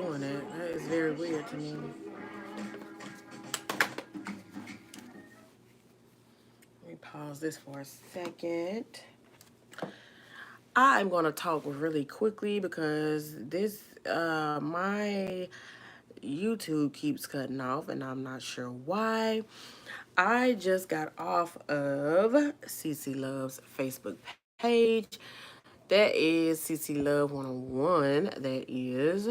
doing that. That is very weird to me. Let me pause this for a second. I'm going to talk really quickly because my YouTube keeps cutting off and I'm not sure why. I just got off of CC Love's Facebook page. That is CC Love 101. That is.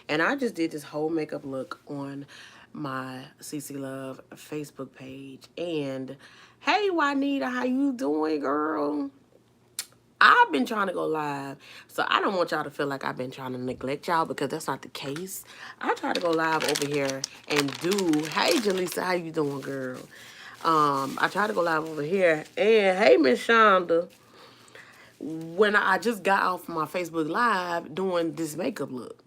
And I just did this whole makeup look on my CC Love Facebook page. And hey, Juanita, how you doing, girl? I've been trying to go live, so I don't want y'all to feel like I've been trying to neglect y'all because that's not the case. I try to go live over here and do. Hey, Jaleesa, how you doing, girl? I try to go live over here, and hey, Miss Shonda. When I just got off my Facebook Live doing this makeup look,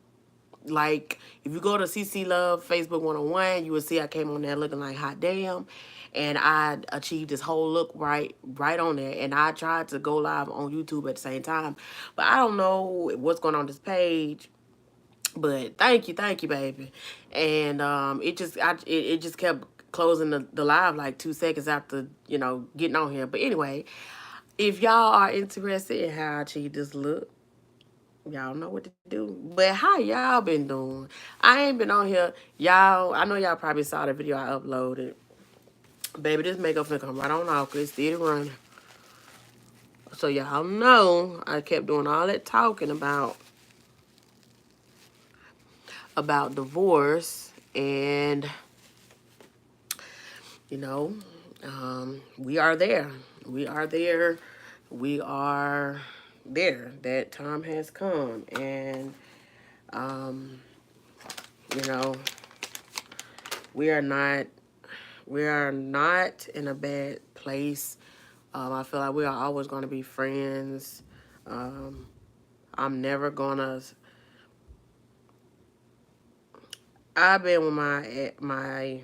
like if you go to CC Love Facebook 101, you will see I came on there looking like hot damn, and I achieved this whole look right on there. And I tried to go live on YouTube at the same time, but I don't know what's going on this page. But thank you, baby. And it just kept closing the live like 2 seconds after getting on here. But anyway, if y'all are interested in how I achieved this look, y'all know what to do. But how y'all been doing? I ain't been on here. Y'all, I know y'all probably saw the video I uploaded. Baby, this makeup finna come right on off because it's still running. So y'all know I kept doing all that talking about divorce. And, you know, we are there. We are there. We are there. That time has come. And, you know, we are not in a bad place. I feel like we are always going to be friends. I'm never gonna. I've been with my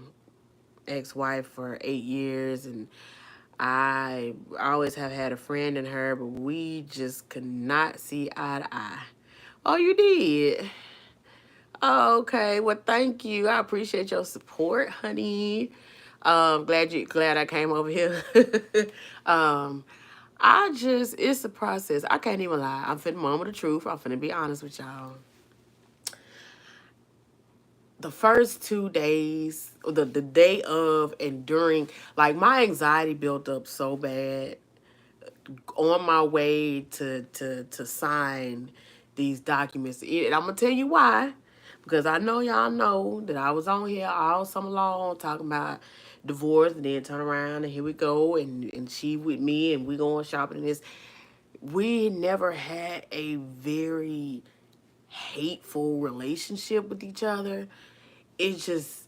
ex-wife for 8 years, and I always have had a friend in her, but we just could not see eye to eye. Oh, you did? Oh, okay. Well, thank you. I appreciate your support, honey. Glad I came over here. um, it's a process. I can't even lie. I'm finna mama the truth. I'm finna be honest with y'all. The first 2 days, the day of and during, like my anxiety built up so bad on my way to sign these documents. And I'm gonna tell you why. Because I know y'all know that I was on here all summer long talking about divorce, and then turn around and here we go, and she with me and we going shopping and this. We never had a very hateful relationship with each other. It's just,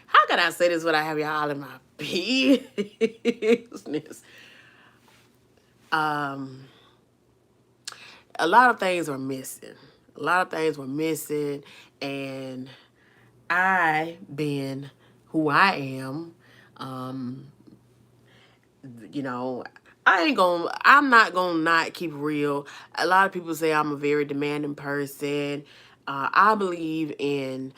how can I say this without having y'all in my business? Um, a lot of things were missing. A lot of things were missing, and I, being who I am, um, you know, I'm not gonna not keep real. A lot of people say I'm a very demanding person. I believe in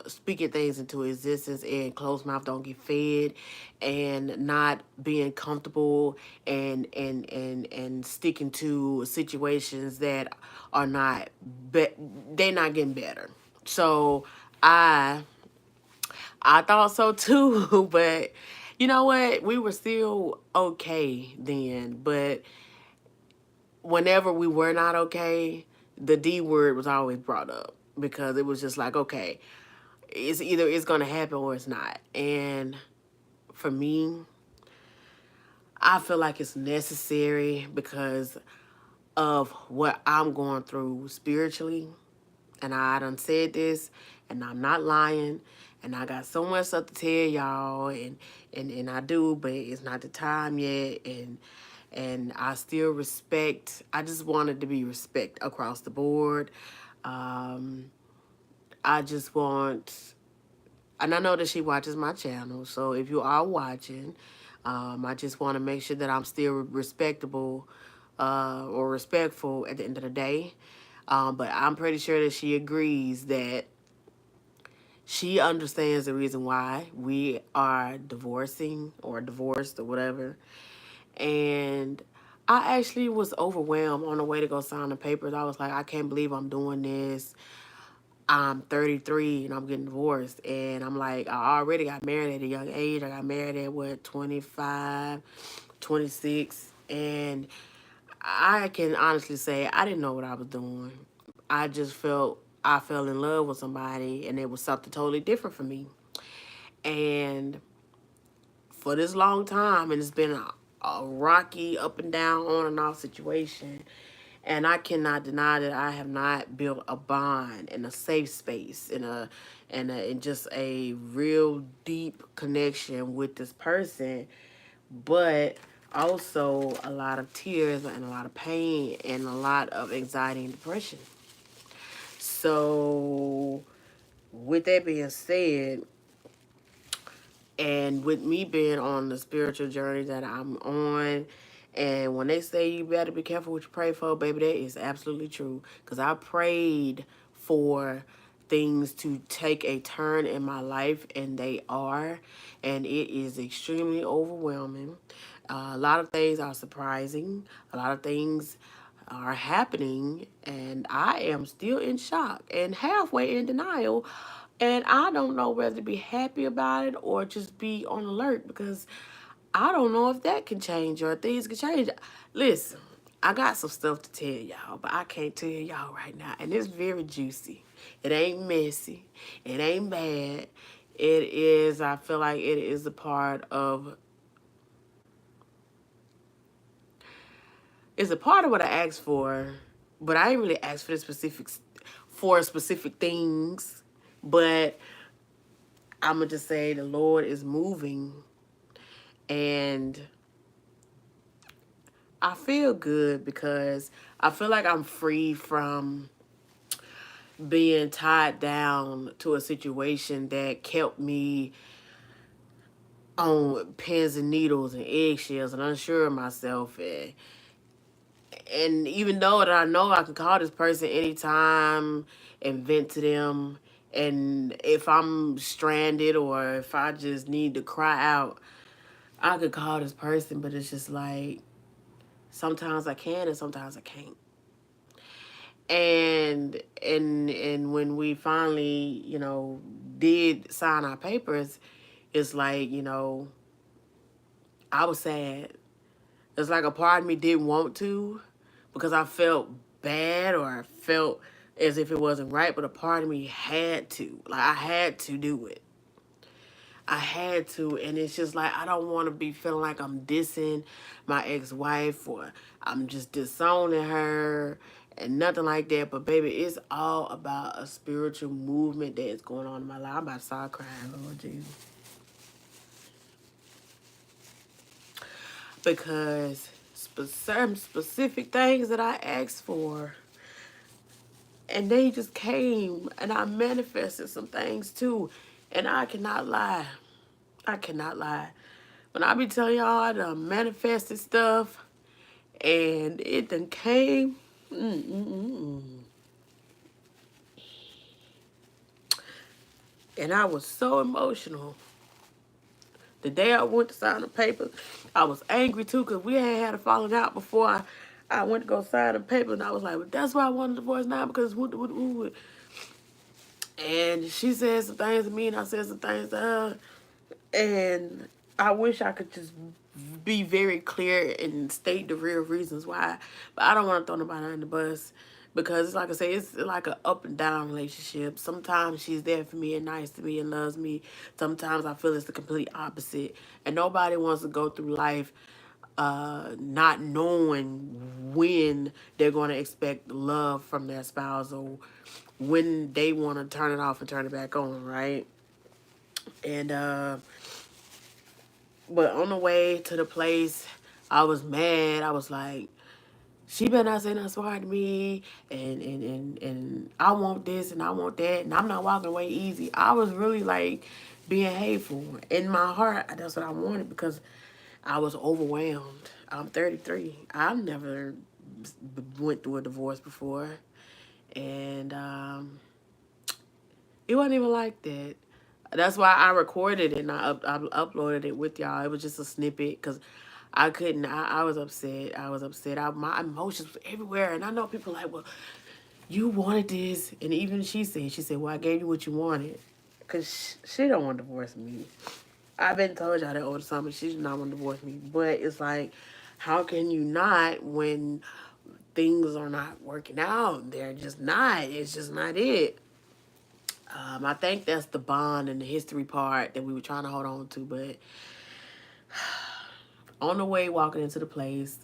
speaking things into existence, and closed mouth don't get fed, and not being comfortable and sticking to situations that are not, they're not getting better. So I I thought so too, but you know what? We were still okay then. But whenever we were not okay, the D word was always brought up because it was just like, okay, it's gonna happen or it's not. And for me, I feel like it's necessary because of what I'm going through spiritually. And I done said this, and I'm not lying. And I got so much stuff to tell y'all, and I do, but it's not the time yet. And I still respect. I just wanted to be respect across the board. Um, I just want, and I know that she watches my channel. So if you are watching, I just want to make sure that I'm still respectable or respectful at the end of the day. But I'm pretty sure that she agrees that she understands the reason why we are divorcing or divorced or whatever. And I actually was overwhelmed on the way to go sign the papers. I was like, I can't believe I'm doing this. I'm 33 and I'm getting divorced. And I'm like, I already got married at a young age. I got married at what, 25, 26. And I can honestly say I didn't know what I was doing. I fell in love with somebody and it was something totally different for me. And for this long time, and it's been a rocky up and down, on and off situation. And I cannot deny that I have not built a bond and a safe space and just a real deep connection with this person, but also a lot of tears and a lot of pain and a lot of anxiety and depression. So, with that being said, and with me being on the spiritual journey that I'm on, and when they say you better be careful what you pray for, baby, that is absolutely true. Because I prayed for things to take a turn in my life, and they are. And it is extremely overwhelming. A lot of things are surprising. A lot of things are happening, and I am still in shock and halfway in denial. And I don't know whether to be happy about it or just be on alert because I don't know if that can change or things can change. Listen, I got some stuff to tell y'all, but I can't tell y'all right now. And it's very juicy. It ain't messy. It ain't bad. It is, I feel like it is a part of, it's a part of what I asked for, but I ain't really asked for the specifics, for specific things. But I'm going to just say the Lord is moving, and I feel good because I feel like I'm free from being tied down to a situation that kept me on pins and needles and eggshells and unsure of myself. And even though that I know I can call this person anytime and vent to them, and if I'm stranded or if I just need to cry out, I could call this person, but it's just like sometimes I can and sometimes I can't. And when we finally, did sign our papers, it's like, I was sad. It's like a part of me didn't want to because I felt bad or I felt as if it wasn't right, but a part of me had to. Like I had to do it. I had to, and it's just like I don't want to be feeling like I'm dissing my ex-wife or I'm just disowning her and nothing like that. But baby, it's all about a spiritual movement that is going on in my life. I'm about to start crying, Lord Jesus, because certain specific things that I asked for, and they just came, and I manifested some things too, and I cannot lie. I cannot lie. When I be telling y'all I done manifested stuff and it done came, and I was so emotional. The day I went to sign the paper, I was angry too because we had a falling out before I went to go sign the paper, and I was like, well, that's why I want a divorce now because and she said some things to me and I said some things to her. And I wish I could just be very clear and state the real reasons why. But I don't want to throw nobody under the bus because, like I say, it's like an up and down relationship. Sometimes she's there for me and nice to me and loves me. Sometimes I feel it's the complete opposite. And nobody wants to go through life not knowing when they're going to expect love from their spouse or when they want to turn it off and turn it back on, right? And but on the way to the place, I was mad. I was like, she better not say nothing smart to me, and I want this and I want that, and I'm not walking away easy. I was really like being hateful in my heart. That's what I wanted because I was overwhelmed. I'm 33. I've never went through a divorce before. And it wasn't even like that. That's why I recorded it and I uploaded it with y'all. It was just a snippet because I couldn't. I was upset. I was upset. My emotions were everywhere. And I know people like, well, you wanted this. And even she said, well, I gave you what you wanted. Because she don't want to divorce me. I've been told y'all that all the time, but she does not want to divorce me. But it's like, how can you not when things are not working out? They're just not. It's just not it. I think that's the bond and the history part that we were trying to hold on to. But on the way walking into the place,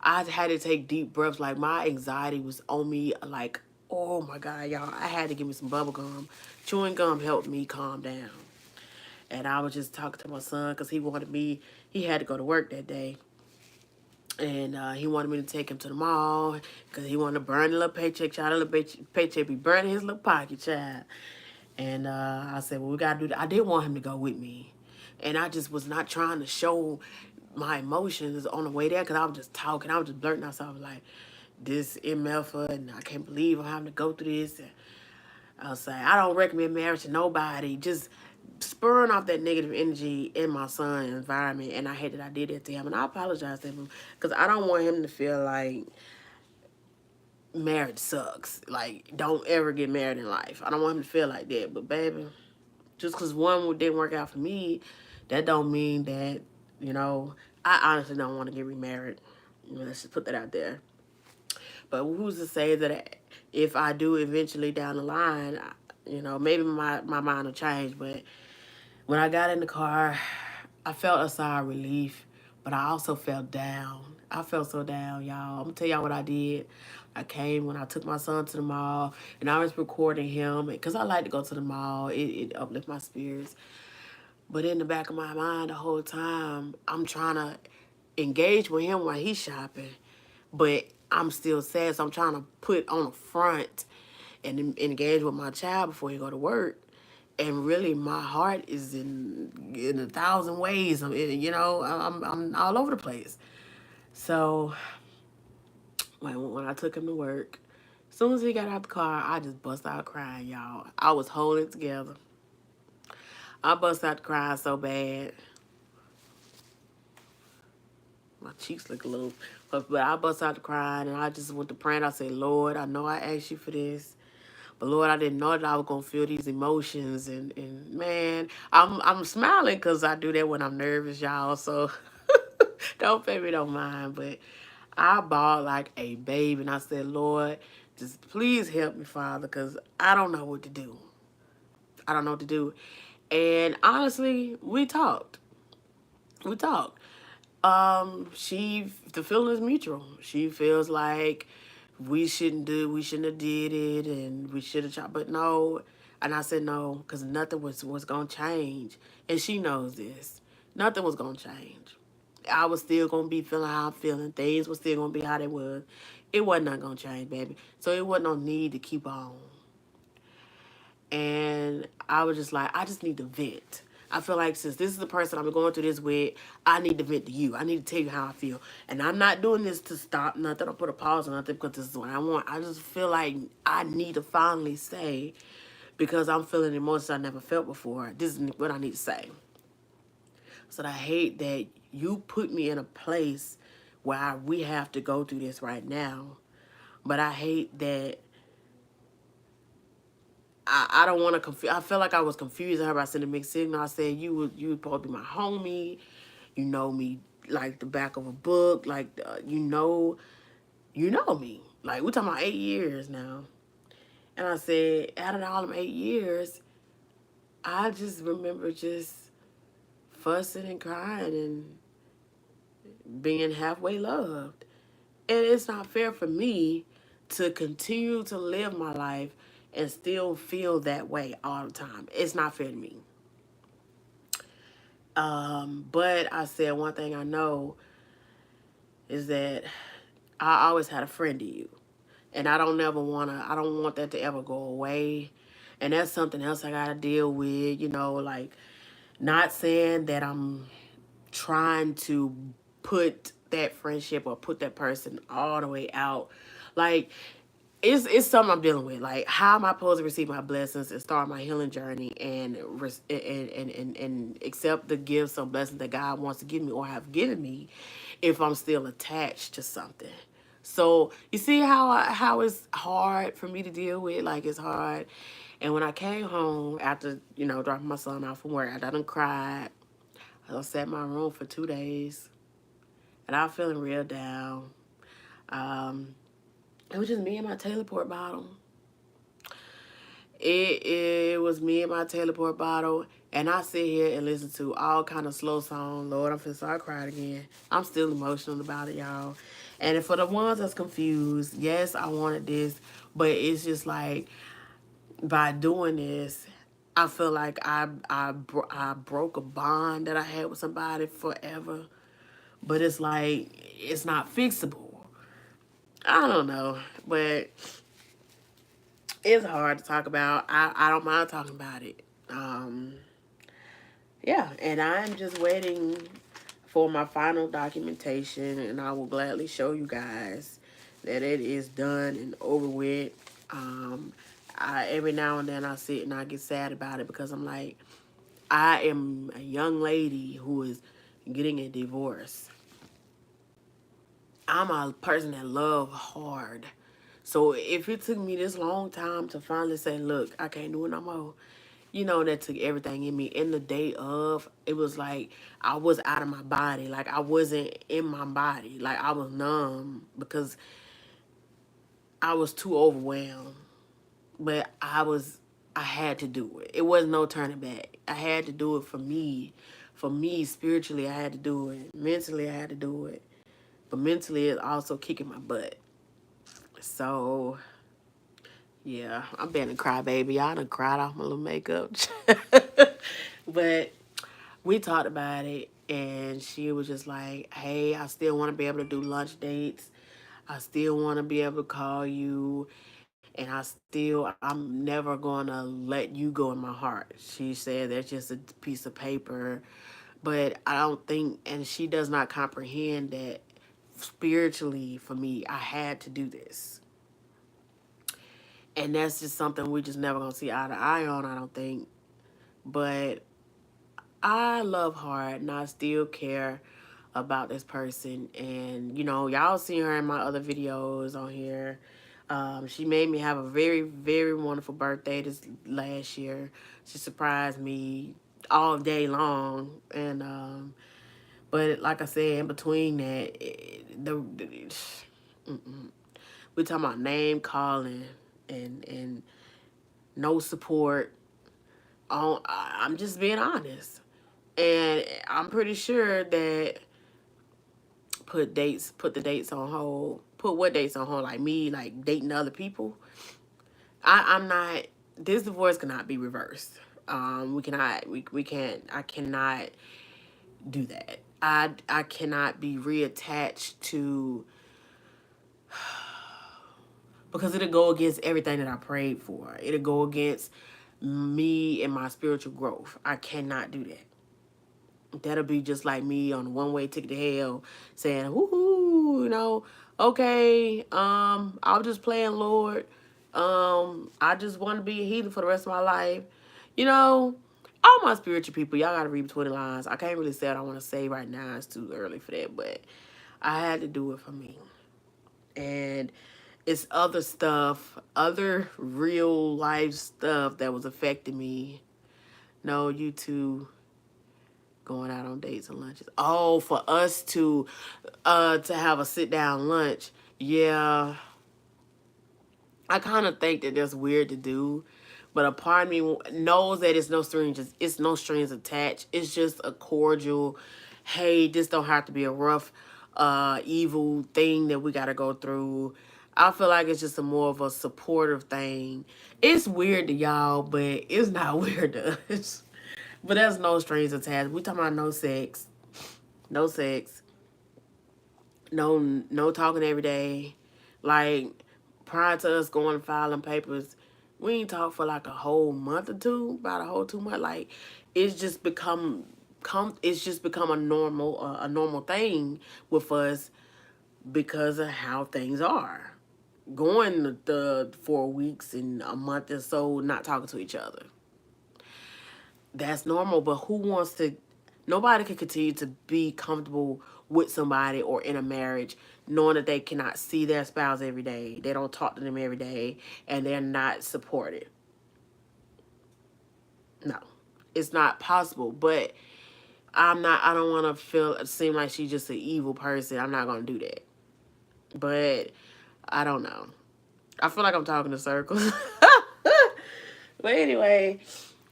I had to take deep breaths. Like my anxiety was on me. Like, oh my God, y'all, I had to give me some bubble gum. Chewing gum helped me calm down. And I was just talking to my son because he had to go to work that day. And he wanted me to take him to the mall because he wanted to burn a little paycheck. Child, a little paycheck be burning his little pocket, child. And I said, well, we got to do that. I did want him to go with me. And I just was not trying to show my emotions on the way there because I was just talking. I was just blurting out something like, this MF, and I can't believe I'm having to go through this. And I was saying, I don't recommend marriage to nobody. Just spurring off that negative energy in my son's environment. And I hate that I did that to him. And I apologize to him because I don't want him to feel like marriage sucks. Like, don't ever get married in life. I don't want him to feel like that. But, baby, just because one didn't work out for me, that don't mean that, I honestly don't want to get remarried. Let's just put that out there. But who's to say that if I do eventually down the line, maybe my mind will change. But when I got in the car, I felt a sigh of relief, but I also felt down. I felt so down, y'all. I'm going to tell y'all what I did. I came when I took my son to the mall, and I was recording him because I like to go to the mall. It uplifts my spirits. But in the back of my mind the whole time, I'm trying to engage with him while he's shopping. But I'm still sad, so I'm trying to put on a front and engage with my child before he go to work. And really, my heart is in 1,000 ways. I'm all over the place. So when I took him to work, as soon as he got out the car, I just bust out crying, y'all. I was holding it together. I bust out crying so bad. My cheeks look a little, but I bust out crying, and I just went to praying. I said, Lord, I know I asked you for this. But Lord, I didn't know that I was gonna feel these emotions, and man, I'm smiling because I do that when I'm nervous, y'all. So don't pay me no mind. But I bawled like a baby, and I said, Lord, just please help me, Father, because I don't know what to do. I don't know what to do. And honestly, we talked. We talked. The feeling is mutual. She feels like we shouldn't have did it, and we should have tried, but no. And I said no, because nothing was gonna change, and she knows this. Nothing was gonna change. I was still gonna be feeling how I'm feeling. Things were still gonna be how they was. It wasn't not gonna change, baby. So it wasn't no need to keep on. And I was just like, I just need to vent. I feel like since this is the person I'm going through this with, I need to vent to you. I need to tell you how I feel. And I'm not doing this to stop nothing or put a pause on nothing because this is what I want. I just feel like I need to finally say, because I'm feeling emotions I never felt before, this is what I need to say. So I hate that you put me in a place where we have to go through this right now. But I hate that I don't want to confuse. I felt like I was confusing her by sending a mixed signal. I said, you would supposed to be my homie. You know me like the back of a book. Like, you know me. Like, we're talking about 8 years now. And I said, out of all them 8 years, I just remember just fussing and crying and being halfway loved. And it's not fair for me to continue to live my life and still feel that way all the time. It's not fair to me. But I said one thing I know is that I always had a friend to you. And I don't want that to ever go away. And that's something else I gotta deal with, like not saying that I'm trying to put that friendship or put that person all the way out. Like, it's something I'm dealing with. Like, how am I supposed to receive my blessings and start my healing journey and and accept the gifts or blessings that God wants to give me or have given me if I'm still attached to something? So you see how it's hard for me to deal with. Like, it's hard. And when I came home after dropping my son off from work, I done cried. I sat in my room for 2 days, and I was feeling real down. Um, it was just me and my Taylor Port bottle. It was me and my Taylor Port bottle, and I sit here and listen to all kind of slow songs. Lord, I'm finna start crying again. I'm still emotional about it, y'all. And for the ones that's confused, yes, I wanted this, but it's just like, by doing this, I feel like I broke a bond that I had with somebody forever. But it's like, it's not fixable. I don't know, but it's hard to talk about. I don't mind talking about it. Yeah, and I'm just waiting for my final documentation, and I will gladly show you guys that it is done and over with. Um, every now and then I sit and I get sad about it because I'm like, I am a young lady who is getting a divorce. I'm a person that love hard. So if it took me this long time to finally say, look, I can't do it no more, that took everything in me. In the day of, it was like I was out of my body. Like, I wasn't in my body. Like, I was numb because I was too overwhelmed. But I had to do it. It was no turning back. I had to do it for me. For me, spiritually, I had to do it. Mentally, I had to do it. But mentally, it's also kicking my butt. So, yeah, I'm being a crybaby. I done cried off my little makeup. But we talked about it, and she was just like, hey, I still want to be able to do lunch dates. I still want to be able to call you. And I'm never going to let you go in my heart. She said that's just a piece of paper. But I don't think, and she does not comprehend that spiritually for me, I had to do this. And that's just something we just never gonna see eye to eye on, I don't think. But I love hard and I still care about this person. And, y'all seen her in my other videos on here. She made me have a very, very wonderful birthday this last year. She surprised me all day long. And, but like I said, in between that, we talking about name calling and no support. I'm just being honest. And I'm pretty sure that put the dates on hold. Put what dates on hold? Like me, like dating other people. I'm not. This divorce cannot be reversed. We cannot. We can't. I cannot do that. I cannot be reattached to, because it'll go against everything that I prayed for. It'll go against me and my spiritual growth. I cannot do that. That'll be just like me on a one-way ticket to hell saying, woohoo, okay, I'll just playing Lord. I just want to be a heathen for the rest of my life. All my spiritual people, y'all gotta read between the lines. I can't really say what I want to say right now. It's too early for that, but I had to do it for me. And it's other stuff, other real life stuff that was affecting me. No, you two going out on dates and lunches. Oh, for us to have a sit down lunch. Yeah, I kind of think that that's weird to do, but a part of me knows that it's no strings attached. It's just a cordial, hey, this don't have to be a rough, evil thing that we got to go through. I feel like it's just a more of a supportive thing. It's weird to y'all, but it's not weird to us. But there's no strings attached. We talking about no sex, no sex, no talking every day. Like, prior to us going and filing papers, we ain't talk for like a whole month or two, about a whole 2 months. Like, it's just become it's just become a normal thing with us because of how things are. Going the 4 weeks and a month or so not talking to each other. That's normal, but who wants to? Nobody can continue to be comfortable with somebody or in a marriage knowing that they cannot see their spouse every day. They don't talk to them every day and they're not supported. No, it's not possible. But I don't want to seem like she's just an evil person. I'm not going to do that. But I don't know. I feel like I'm talking in circles. But anyway,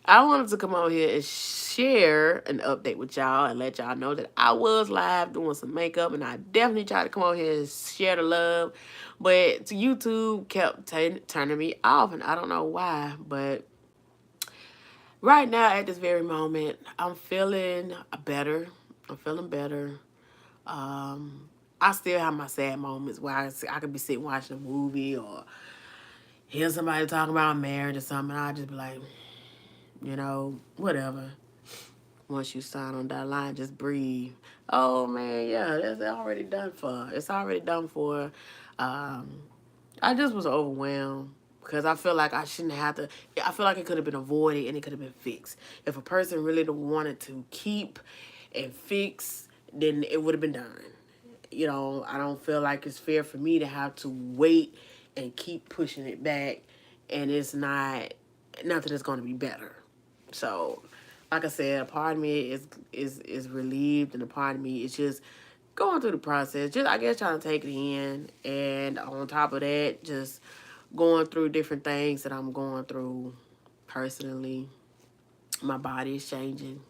I wanted to come on here and share an update with y'all and let y'all know that I was live doing some makeup, and I definitely tried to come on here and share the love, but YouTube kept turning me off, and I don't know why. But right now, at this very moment, I'm feeling better. I'm feeling better. I still have my sad moments where I could be sitting watching a movie or hear somebody talking about marriage or something, and I just be like, whatever. Once you sign on that line, just breathe. Oh man, yeah, that's already done for. It's already done for. Um, I just was overwhelmed because I feel like I shouldn't have to. I feel like it could have been avoided and it could have been fixed. If a person really wanted to keep and fix, then it would have been done. I don't feel like it's fair for me to have to wait and keep pushing it back, and it's nothing is going to be better. So, like I said, a part of me is relieved, and a part of me is just going through the process. Just I guess trying to take it in, and on top of that, just going through different things that I'm going through personally. My body is changing.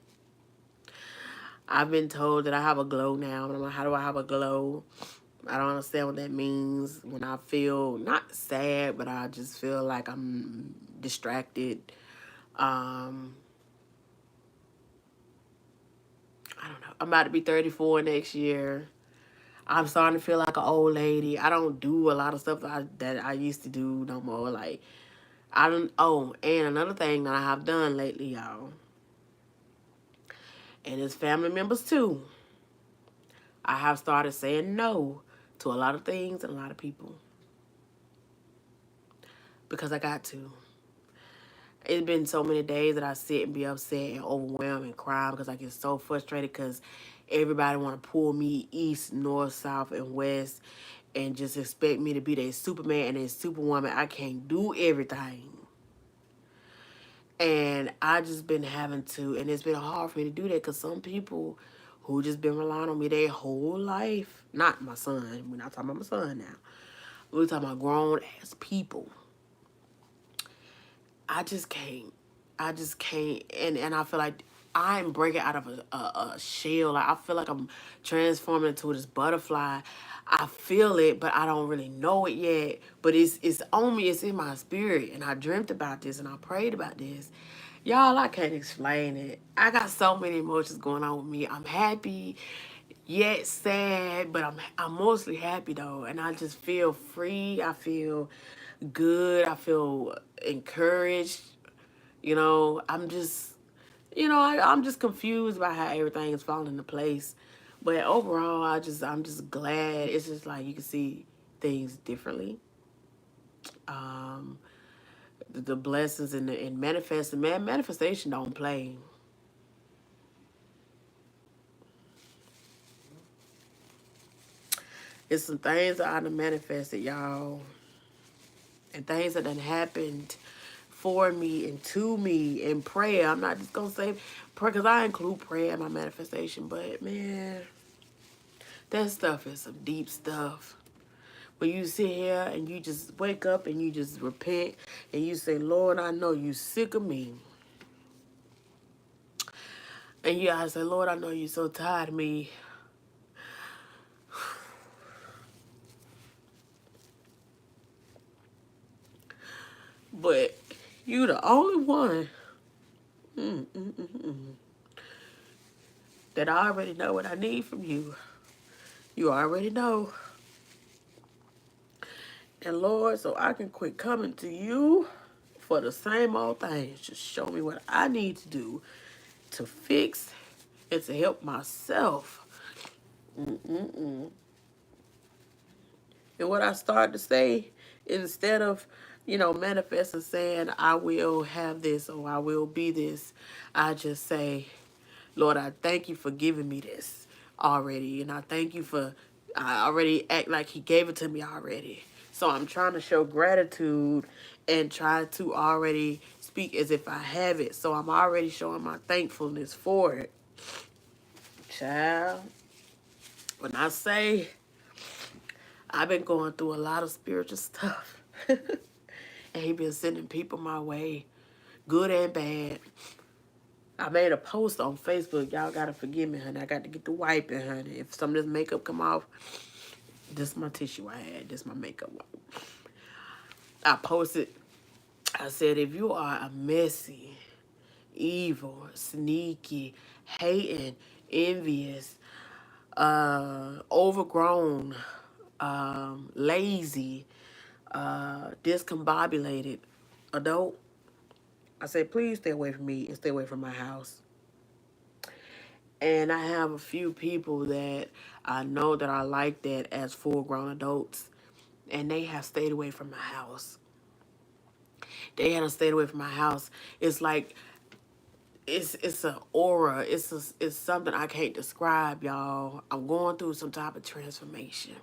I've been told that I have a glow now. I'm like, how do I have a glow? I don't understand what that means. When I feel not sad, but I just feel like I'm distracted. Um, I don't know. I'm about to be 34 next year. I'm starting to feel like an old lady. I don't do a lot of stuff that I used to do no more. Like, I don't. Oh, and another thing that I have done lately, y'all, and it's family members too. I have started saying no to a lot of things and a lot of people because I got to. It's been so many days that I sit and be upset and overwhelmed and cry because I get so frustrated because everybody want to pull me east, north, south, and west and just expect me to be their Superman and their Superwoman. I can't do everything. And I just been having to, and it's been hard for me to do that because some people who just been relying on me their whole life, not my son, we're not talking about my son now. We're talking about grown ass people. I just can't. I just can't. And I feel like I'm breaking out of a shell. Like I feel like I'm transforming into this butterfly. I feel it, but I don't really know it yet. But it's on me. It's in my spirit. And I dreamt about this and I prayed about this. Y'all, I can't explain it. I got so many emotions going on with me. I'm happy, yet sad, but I'm mostly happy though. And I just feel free. I feel good. I feel encouraged. I'm just, I'm just confused about how everything is falling into place. But overall, I'm just glad. It's just like you can see things differently. Um, the blessings and manifesting, man, manifestation don't play. It's some things that I done manifested, y'all, and things that done happened for me and to me in prayer. I'm not just gonna say prayer because I include prayer in my manifestation, but man, that stuff is some deep stuff. When you sit here and you just wake up and you just repent and you say, Lord, I know you sick of me. And you gotta say, Lord, I know you so tired of me. But you the only one that I already know what I need from you. You already know. And Lord, so I can quit coming to you for the same old things. Just show me what I need to do to fix and to help myself. And what I started to say, instead of, manifesting saying, I will have this or I will be this, I just say, Lord, I thank you for giving me this already. And I thank you for, I already act like He gave it to me already. So I'm trying to show gratitude and try to already speak as if I have it. So I'm already showing my thankfulness for it. Child, when I say I've been going through a lot of spiritual stuff, and He been sending people my way, good and bad. I made a post on Facebook. Y'all gotta forgive me, honey. I got to get the wiping, honey. If some of this makeup come off, this is my tissue I had. This is my makeup wipe. I posted, I said, if you are a messy, evil, sneaky, hating, envious, overgrown, lazy, discombobulated adult, I said, please stay away from me and stay away from my house. And I have a few people that I know that are like that as full-grown adults, and they have stayed away from my house. They haven't stayed away from my house. It's like it's an aura. It's something I can't describe, y'all. I'm going through some type of transformation.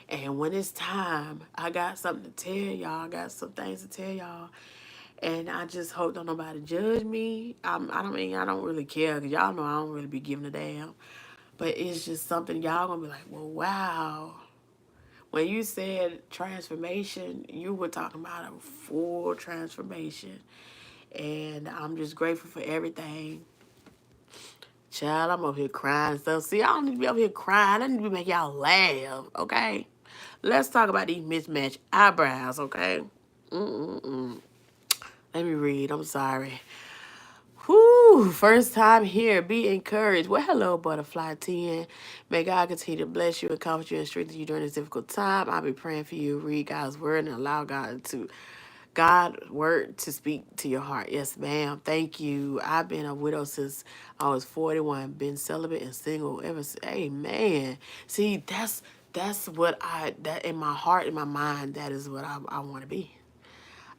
And when it's time, I got something to tell y'all. I got some things to tell y'all. And I just hope don't nobody judge me. I don't really care, because y'all know I don't really be giving a damn. But it's just something y'all gonna be like, well, wow. When you said transformation, you were talking about a full transformation. And I'm just grateful for everything. Child, I'm over here crying and stuff. See, I don't need to be over here crying. I need to be making y'all laugh, okay? Let's talk about these mismatched eyebrows, okay? Let me read. I'm sorry. Whoo, first time here. Be encouraged. Well, hello, Butterfly 10. May God continue to bless you and comfort you and strengthen you during this difficult time. I'll be praying for you. Read God's word and allow God's word to speak to your heart. Yes, ma'am. Thank you. I've been a widow since I was 41. Been celibate and single ever since. Amen. See, that's what that in my heart, in my mind, that is what I want to be.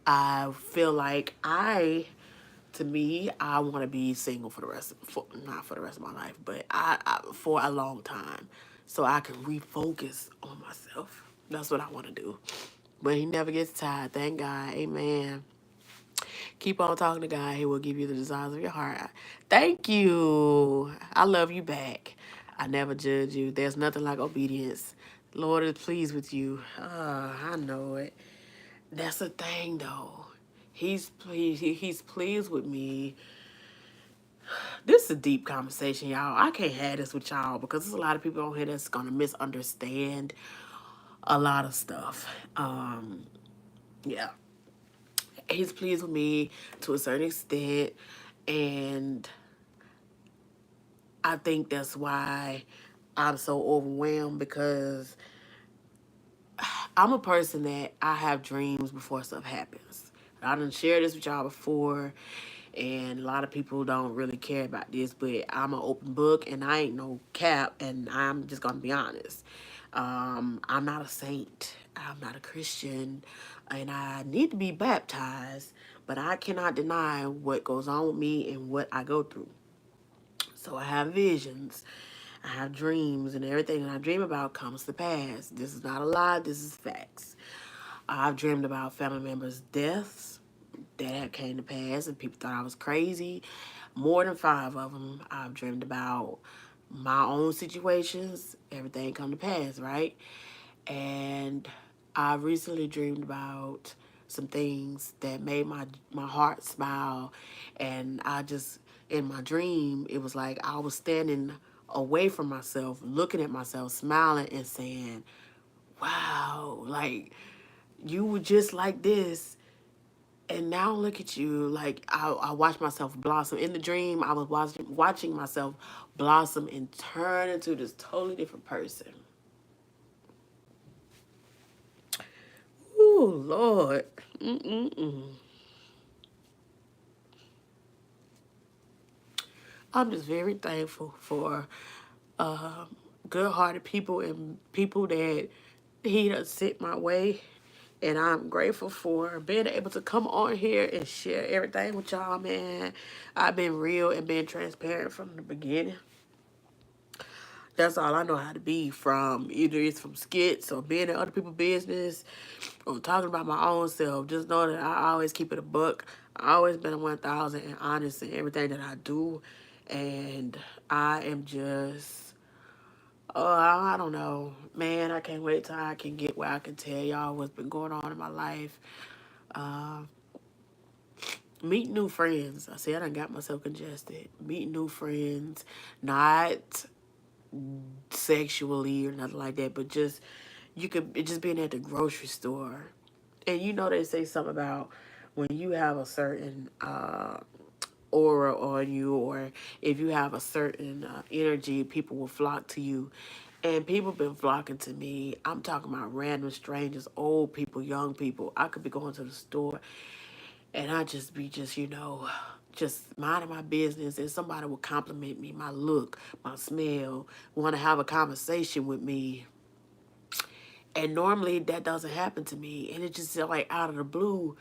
I feel like to me, I want to be single for the rest, not for the rest of my life, but for a long time, so I can refocus on myself. That's what I want to do. But He never gets tired. Thank God. Amen. Keep on talking to God. He will give you the desires of your heart. Thank you. I love you back. I never judge you. There's nothing like obedience. Lord is pleased with you. I know it. That's the thing, though. He's pleased. He's pleased with me. This is a deep conversation, y'all. I can't have this with y'all because there's a lot of people on here that's gonna misunderstand a lot of stuff. Yeah, He's pleased with me to a certain extent, and I think that's why I'm so overwhelmed, because I'm a person that I have dreams before stuff happens. I done shared this with y'all before, and a lot of people don't really care about this, but I'm an open book, and I ain't no cap, and I'm just gonna be honest. I'm not a saint. I'm not a Christian, and I need to be baptized, but I cannot deny what goes on with me and what I go through. So I have visions, I have dreams, and everything that I dream about comes to pass. This is not a lie, this is facts. I've dreamed about family members' deaths that came to pass, and people thought I was crazy. More than 5 of them. I've dreamed about my own situations. Everything come to pass, right? And I recently dreamed about some things that made my heart smile. And I just, in my dream, it was like I was standing away from myself, looking at myself, smiling and saying, wow, like, you were just like this, and now look at you. Like, I watched myself blossom. In the dream, I was watching myself blossom and turn into this totally different person. Ooh, Lord. I'm just very thankful for good-hearted people and people that he done sent my way. And I'm grateful for being able to come on here and share everything with y'all, man. I've been real and been transparent from the beginning. That's all I know how to be, from either it's from skits or being in other people's business or talking about my own self. Just know that I always keep it a buck. I always been a 1,000 and honest in everything that I do. And I am just, oh, I don't know. Man, I can't wait till I can get where I can tell y'all what's been going on in my life. Uh, Meet new friends. I said I done got myself congested. Meet new friends. Not sexually or nothing like that, but just you could it just being at the grocery store. And you know they say something about when you have a certain aura on you, or if you have a certain energy, people will flock to you. And people been flocking to me. I'm talking about random strangers, old people, young people. I could be going to the store and I just be just minding my business, and somebody will compliment me, my look, my smell, want to have a conversation with me. And normally that doesn't happen to me. And it just like out of the blue,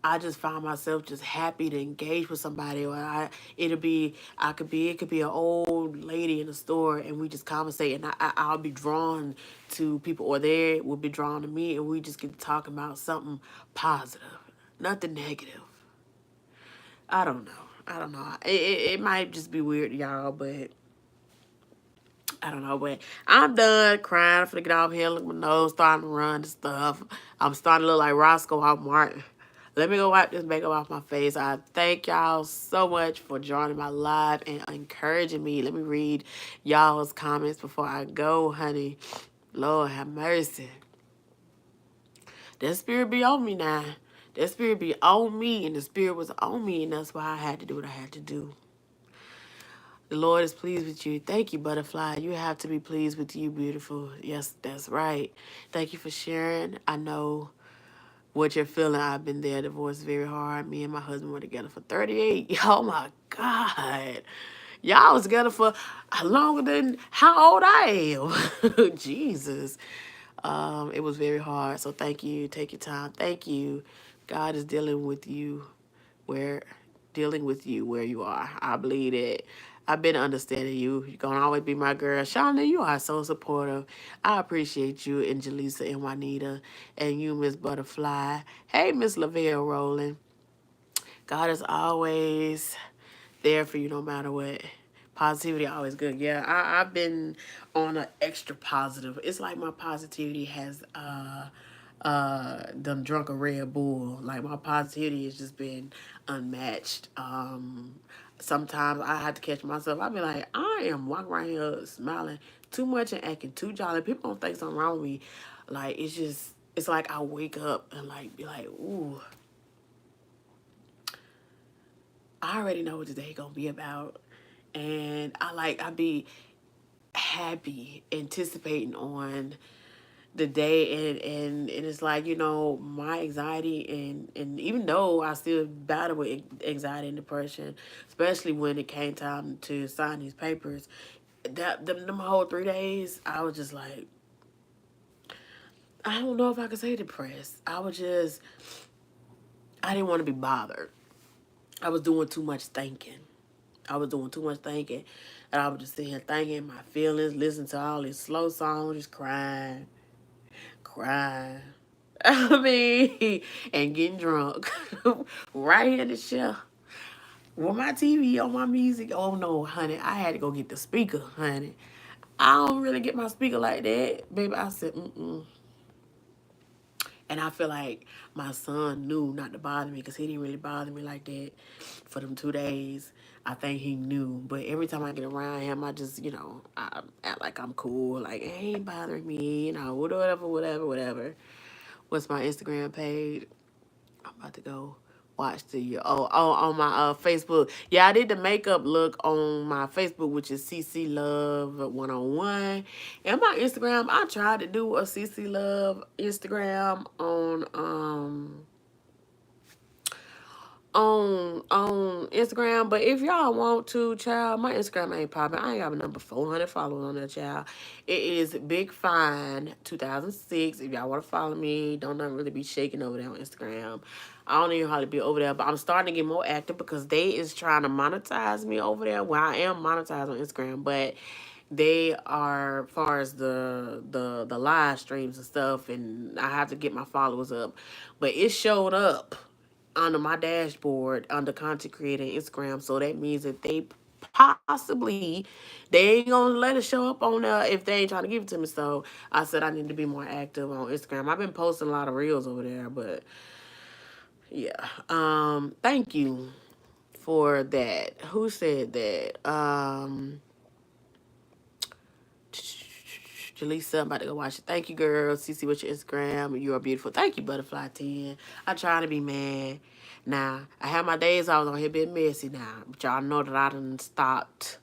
I just find myself just happy to engage with somebody. Or it could be an old lady in the store, and we just conversate, and I'll be drawn to people, or they will be drawn to me, and we just get talking about something positive, nothing negative. I don't know. I don't know. It might just be weird to y'all, but I don't know. But I'm done crying. I'm finna get off here. Look, my nose starting to run and stuff. I'm starting to look like Roscoe off Martin. Let me go wipe this makeup off my face. I thank y'all so much for joining my live and encouraging me. Let me read y'all's comments before I go, honey. Lord have mercy. That spirit be on me now. That spirit be on me, and the spirit was on me, and that's why I had to do what I had to do. The Lord is pleased with you. Thank you, butterfly. You have to be pleased with you, beautiful. Yes, that's right. Thank you for sharing. I know what you're feeling. I've been there. Divorce is very hard. Me and my husband were together for 38. Oh my God. Y'all was together for longer than how old I am. Jesus. It was very hard. So thank you. Take your time. Thank you. God is where dealing with you where you are. I believe that. I've been understanding you. You're gonna always be my girl. Shauna, you are so supportive. I appreciate you, and Jaleesa and Juanita, and you, Miss Butterfly. Hey, Miss Lavelle Rowland. God is always there for you no matter what. Positivity always good. Yeah, I've been on an extra positive. It's like my positivity has done drunk a Red Bull. Like my positivity has just been unmatched. Sometimes I have to catch myself. I be like, I am walking around here smiling too much and acting too jolly. People don't think something wrong with me. Like it's like I wake up and like be like, ooh, I already know what today gonna be about. And I be happy anticipating on the day, and it's like, my anxiety, and even though I still battle with anxiety and depression, especially when it came time to sign these papers, them whole 3 days, I was just like, I don't know if I could say depressed. I didn't want to be bothered. I was doing too much thinking. And I was just sitting here thinking my feelings, listening to all these slow songs, just crying. I mean, and getting drunk right here in the shelf with my TV on my music. Oh no, honey, I had to go get the speaker, honey. I don't really get my speaker like that, baby. I said, mm-mm. And I feel like my son knew not to bother me, because he didn't really bother me like that for them 2 days. I think he knew. But every time I get around him, I just, I act like I'm cool. Like, it ain't bothering me, whatever. What's my Instagram page? I'm about to go watch on my Facebook. Yeah, I did the makeup look on my Facebook, which is CC Love 101. And my Instagram, I tried to do a CC Love Instagram on Instagram. But if y'all want to, child, my Instagram ain't popping. I ain't got a number 400 followers on that, child. It is Big Fine 2006. If y'all want to follow me, don't nothing really be shaking over there on Instagram. I don't even hardly be over there, but I'm starting to get more active because they is trying to monetize me over there. Well, I am monetized on Instagram, but they are, far as the live streams and stuff, and I have to get my followers up. But it showed up under my dashboard under content creator Instagram, so that means that they possibly, they ain't gonna let it show up on there if they ain't trying to give it to me. So I said I need to be more active on Instagram. I've been posting a lot of reels over there, but yeah. Thank you for that. Who said that? Jaleesa, I'm about to go watch it. Thank you, girl. CC with your Instagram. You are beautiful. Thank you, Butterfly 10. I try to be mad. Now, I have my days I was on here being messy now. But y'all know that I done stopped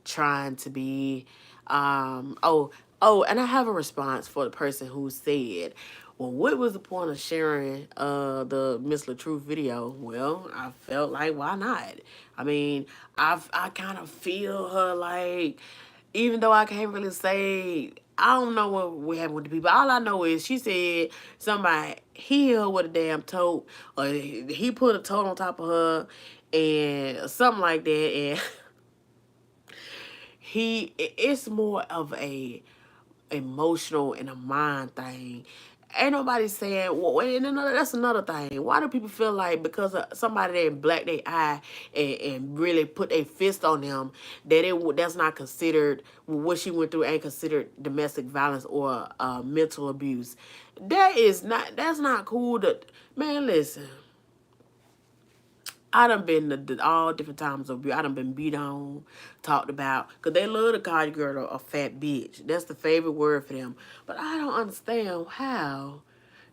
trying to be and I have a response for the person who said, well, what was the point of sharing the Miss LaTruth video? Well, I felt like, why not? I mean, I kind of feel her, like, even though I can't really say, I don't know what we have with the people. All I know is she said somebody hit her with a damn tote, or he put a tote on top of her, and something like that. And it's more of a emotional and a mind thing. Ain't nobody saying, well, and that's another thing. Why do people feel like because of somebody that black their eye and really put a fist on them, that that's not considered, what she went through ain't considered domestic violence or mental abuse? That's not cool. Man, listen. I done been to all different times of abuse. I done been beat on, talked about. Because they love to call your girl a fat bitch. That's the favorite word for them. But I don't understand how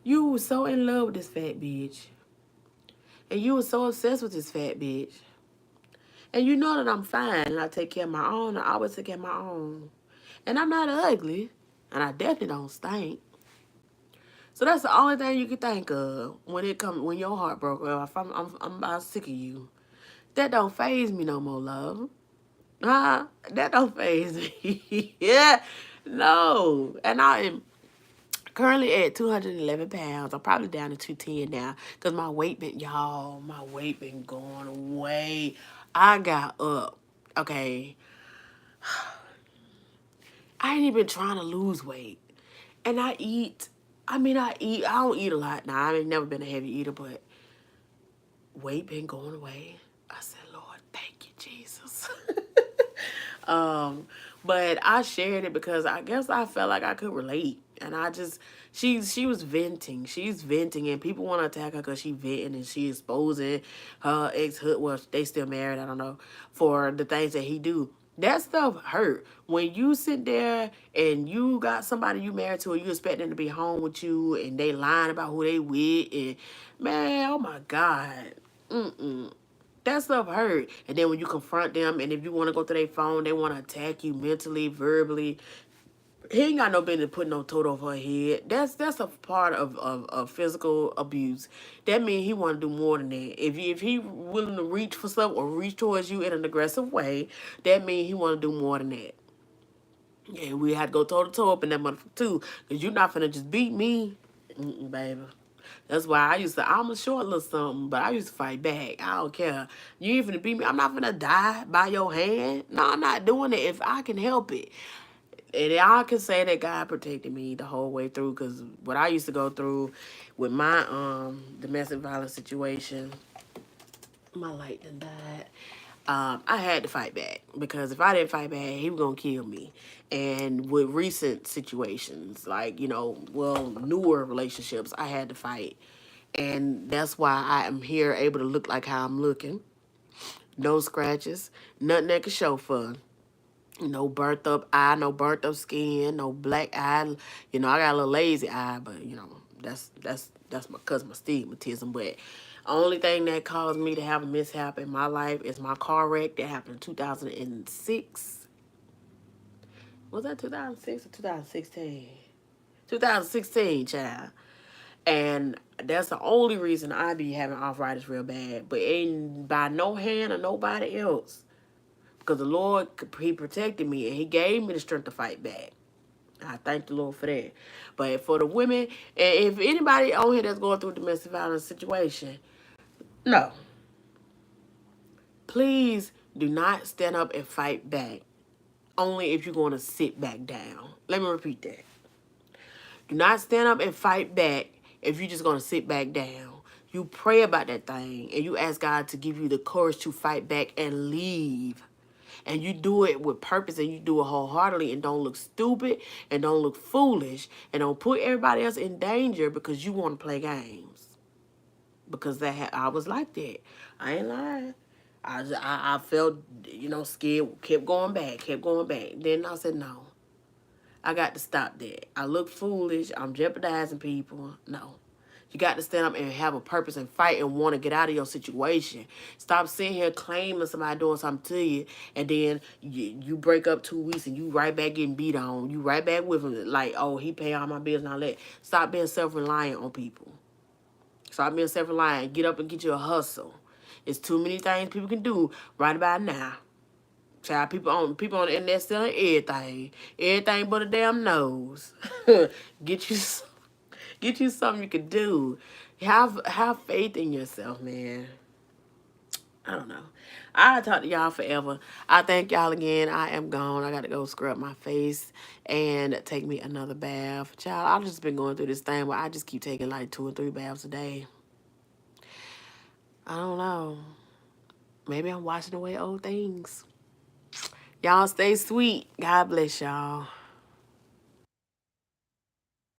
you was so in love with this fat bitch. And you was so obsessed with this fat bitch. And you know that I'm fine and I take care of my own. I always take care of my own. And I'm not ugly. And I definitely don't stink. So that's the only thing you can think of when your heart broke. Well, if I'm about sick of you. That don't faze me no more, love. That don't faze me. Yeah, no. And I am currently at 211 pounds. I'm probably down to 210 now because my weight been going away. I got up. Okay. I ain't even trying to lose weight. And I eat. I don't eat a lot now. I ain't never been a heavy eater, but weight been going away. I said, Lord, thank you, Jesus. But I shared it because I guess I felt like I could relate. And she was venting. She's venting, and people want to attack her because she venting and she exposing her ex-husband. Well, they still married, I don't know, for the things that he do. That stuff hurt. When you sit there and you got somebody you married to and you expect them to be home with you and they lying about who they with, and man, oh my God. Mm-mm. That stuff hurt. And then when you confront them, and if you want to go to their phone, they want to attack you mentally, verbally. He ain't got no business putting no tote over her head. That's a part of physical abuse. That means he want to do more than that. If he willing to reach for stuff or reach towards you in an aggressive way, that means he want to do more than that. Yeah, we had to go toe to toe up in that motherfucker too, cause you're not finna just beat me, baby. That's why I'm a short little something, but I used to fight back. I don't care. You ain't finna beat me. I'm not finna die by your hand. No, I'm not doing it if I can help it. And I can say that God protected me the whole way through, because what I used to go through with my domestic violence situation, my light done died. I had to fight back, because if I didn't fight back, he was gonna kill me. And with recent situations, like, newer relationships, I had to fight. And that's why I am here able to look like how I'm looking. No scratches, nothing that can show for. No burnt up eye, no burnt up skin, no black eye. I got a little lazy eye, but that's my cause my stigmatism. But only thing that caused me to have a mishap in my life is my car wreck that happened in 2006. Was that 2006 or 2016? 2016, child. And that's the only reason I be having arthritis real bad. But ain't by no hand or nobody else. Because the Lord, he protected me and he gave me the strength to fight back. I thank the Lord for that. But for the women, and if anybody on here that's going through a domestic violence situation, no. Please do not stand up and fight back. Only if you're going to sit back down. Let me repeat that. Do not stand up and fight back if you're just going to sit back down. You pray about that thing and you ask God to give you the courage to fight back and leave. And you do it with purpose and you do it wholeheartedly and don't look stupid and don't look foolish and don't put everybody else in danger because you want to play games. Because I was like that. I ain't lying. I felt, scared, kept going back. Then I said, no, I got to stop that. I look foolish. I'm jeopardizing people. No. You got to stand up and have a purpose and fight and want to get out of your situation. Stop sitting here claiming somebody doing something to you, and then you break up 2 weeks and you right back getting beat on. You right back with him like, oh, he pay all my bills and all that. Stop being self-reliant on people. Stop being self-reliant. Get up and get you a hustle. It's too many things people can do right about now. Child, people on the internet selling everything but a damn nose. Get you something you can do. Have faith in yourself, man. I don't know. I talk to y'all forever. I thank y'all again. I am gone. I got to go scrub my face and take me another bath. Child, I've just been going through this thing where I just keep taking like 2 or 3 baths a day. I don't know. Maybe I'm washing away old things. Y'all stay sweet. God bless y'all.